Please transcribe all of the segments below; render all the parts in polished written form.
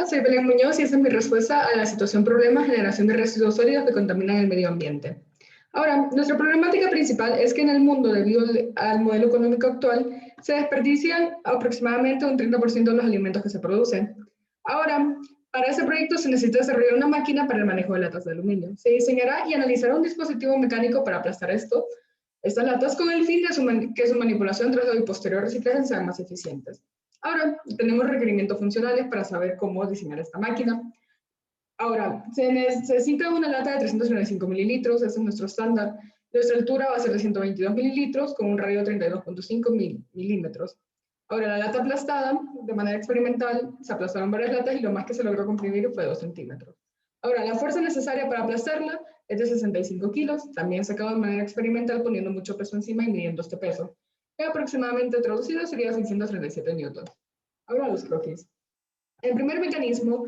soy Belén Muñoz y esta es mi respuesta a la situación problema generación de residuos sólidos que contaminan el medio ambiente. Ahora, nuestra problemática principal es que en el mundo, debido al modelo económico actual, se desperdician aproximadamente un 30% de los alimentos que se producen. Ahora, para este proyecto se necesita desarrollar una máquina para el manejo de latas de aluminio. Se diseñará y analizará un dispositivo mecánico para aplastar estas latas con el fin de que su manipulación, traslado y posterior reciclaje sean más eficientes. Ahora, tenemos requerimientos funcionales para saber cómo diseñar esta máquina. Ahora, se necesita una lata de 395 mililitros, ese es nuestro estándar. Nuestra altura va a ser de 122 mililitros con un radio de 32.5 milímetros. Ahora, la lata aplastada, de manera experimental, se aplastaron varias latas y lo más que se logró comprimir fue 2 centímetros. Ahora, la fuerza necesaria para aplastarla es de 65 kilos, también sacado de manera experimental poniendo mucho peso encima y midiendo este peso, que aproximadamente traducido sería 637 newtons. Ahora los croquis. El primer mecanismo,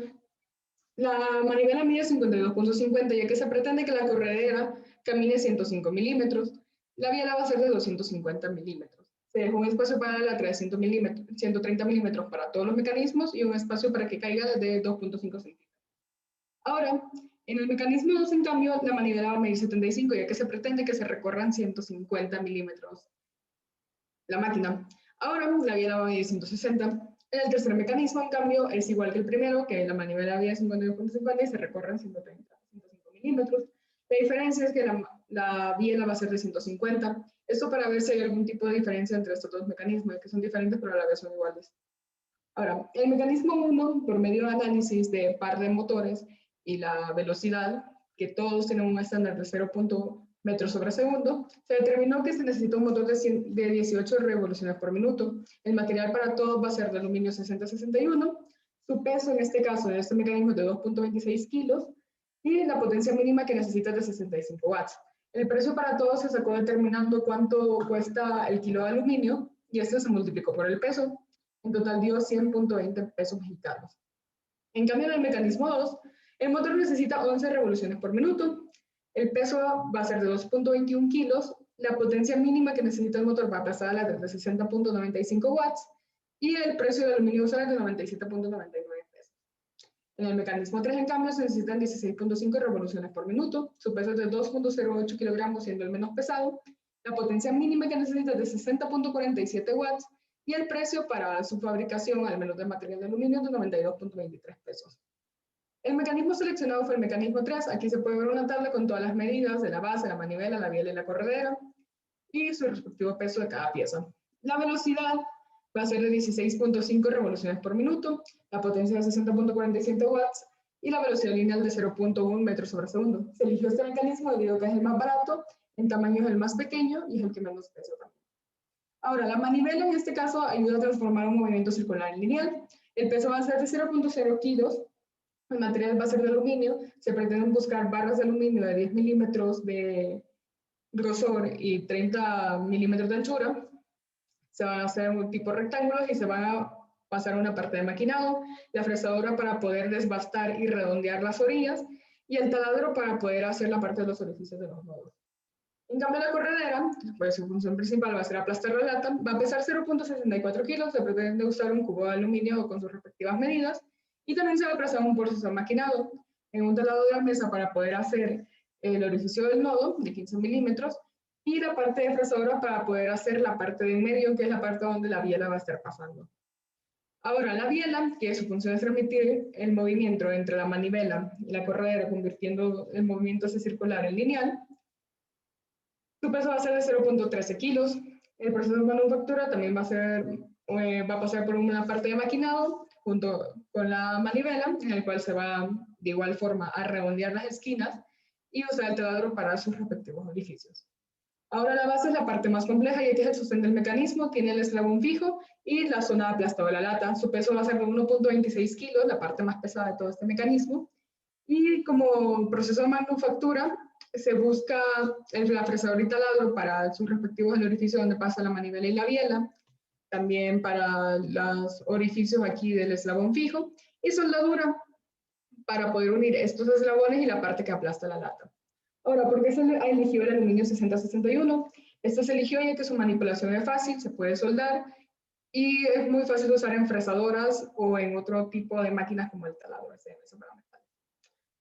la manivela mide 52.50, ya que se pretende que la corredera camine 105 milímetros. La biela va a ser de 250 milímetros. Se deja un espacio para la de 130 milímetros para todos los mecanismos y un espacio para que caiga de 2.5 centímetros. Ahora, en el mecanismo 2, en cambio, la manivela va a medir 75, ya que se pretende que se recorran 150 milímetros la máquina. Ahora, la biela va a medir 160. En el tercer mecanismo, en cambio, es igual que el primero, que la manivela mide 52.50 y se recorren 130, 105 milímetros. La diferencia es que la biela va a ser de 150. Esto para ver si hay algún tipo de diferencia entre estos dos mecanismos, que son diferentes pero a la vez son iguales. Ahora, el mecanismo 1, por medio de análisis de par de motores y la velocidad, que todos tienen un estándar de 0. metros sobre segundo, se determinó que se necesita un motor de 18 revoluciones por minuto. El material para todos va a ser de aluminio 6061. Su peso en este caso de este mecanismo es de 2.26 kilos y la potencia mínima que necesita es de 65 watts. El precio para todos se sacó determinando cuánto cuesta el kilo de aluminio y esto se multiplicó por el peso. En total dio 100.20 pesos mexicanos. En cambio, en el mecanismo 2, el motor necesita 11 revoluciones por minuto. El peso va a ser de 2.21 kilos, la potencia mínima que necesita el motor va a pasar a la de 60.95 watts y el precio del aluminio será de 97.99 pesos. En el mecanismo 3, en cambio, se necesitan 16.5 revoluciones por minuto, su peso es de 2.08 kilogramos, siendo el menos pesado, la potencia mínima que necesita es de 60.47 watts y el precio para su fabricación, al menos de material de aluminio, es de 92.23 pesos. El mecanismo seleccionado fue el mecanismo 3. Aquí se puede ver una tabla con todas las medidas de la base, la manivela, la biela y la corredera y su respectivo peso de cada pieza. La velocidad va a ser de 16.5 revoluciones por minuto, la potencia de 60.47 watts y la velocidad lineal de 0.1 metros sobre segundo. Se eligió este mecanismo debido a que es el más barato, en tamaño es el más pequeño y es el que menos peso también. Ahora, la manivela en este caso ayuda a transformar un movimiento circular en lineal. El peso va a ser de 0.0 kilos. El material va a ser de aluminio. Se pretenden buscar barras de aluminio de 10 milímetros de grosor y 30 milímetros de anchura. Se van a hacer un tipo rectángulos y se van a pasar una parte de maquinado, la fresadora para poder desbastar y redondear las orillas y el taladro para poder hacer la parte de los orificios de los nodos. En cambio, la corredera, pues su función principal va a ser aplastar la lata, va a pesar 0.64 kilos, se pretende usar un cubo de aluminio con sus respectivas medidas y también se va a aplastar un proceso maquinado en un taladro de la mesa para poder hacer el orificio del nodo de 15 milímetros y la parte de fresadora para poder hacer la parte de en medio, que es la parte donde la biela va a estar pasando. Ahora, la biela, que su función es transmitir el movimiento entre la manivela y la corredera, convirtiendo el movimiento ese circular en lineal. Su peso va a ser de 0.13 kilos. El proceso de manufactura también va a pasar por una parte de maquinado junto con la manivela, en el cual se va de igual forma a redondear las esquinas y usar el taladro para sus respectivos orificios. Ahora la base es la parte más compleja, ya que es el sostén del mecanismo, tiene el eslabón fijo y la zona aplastada de la lata. Su peso va a ser de 1.26 kilos, la parte más pesada de todo este mecanismo. Y como proceso de manufactura, se busca la fresadora y taladro para sus respectivos orificios donde pasa la manivela y la biela, también para los orificios aquí del eslabón fijo, y soldadura para poder unir estos eslabones y la parte que aplasta la lata. Ahora, ¿por qué se eligió el aluminio 6061? Esto se eligió ya que su manipulación es fácil, se puede soldar y es muy fácil de usar en fresadoras o en otro tipo de máquinas como el taladro.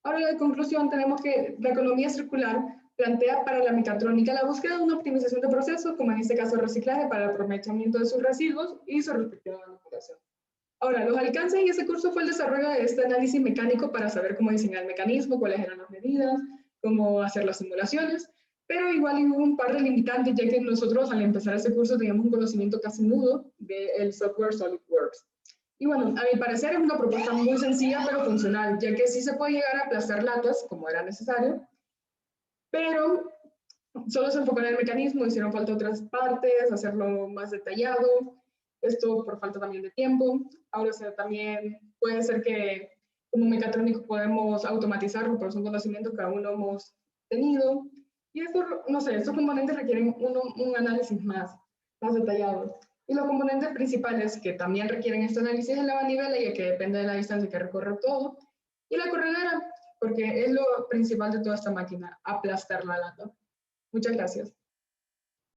Ahora, en conclusión, tenemos que la economía circular plantea para la mecatrónica la búsqueda de una optimización de procesos, como en este caso el reciclaje, para el aprovechamiento de sus residuos y su respectiva manipulación. Ahora, los alcances en ese curso fue el desarrollo de este análisis mecánico para saber cómo diseñar el mecanismo, cuáles eran las medidas, cómo hacer las simulaciones, pero igual hubo un par de limitantes, ya que nosotros al empezar ese curso teníamos un conocimiento casi nudo del software SolidWorks. Y bueno, a mi parecer es una propuesta muy sencilla pero funcional, ya que sí se puede llegar a aplastar latas, como era necesario, pero solo se enfocó en el mecanismo, hicieron falta otras partes, hacerlo más detallado, esto por falta también de tiempo. Ahora, o sea, también puede ser que como mecatrónico podemos automatizarlo, pero es un conocimiento que aún no hemos tenido. Y esto, no sé, estos componentes requieren un análisis más detallado. Y los componentes principales que también requieren este análisis es la manivela, ya que depende de la distancia que recorre todo, y la corredera, porque es lo principal de toda esta máquina, aplastar la lata. Muchas gracias.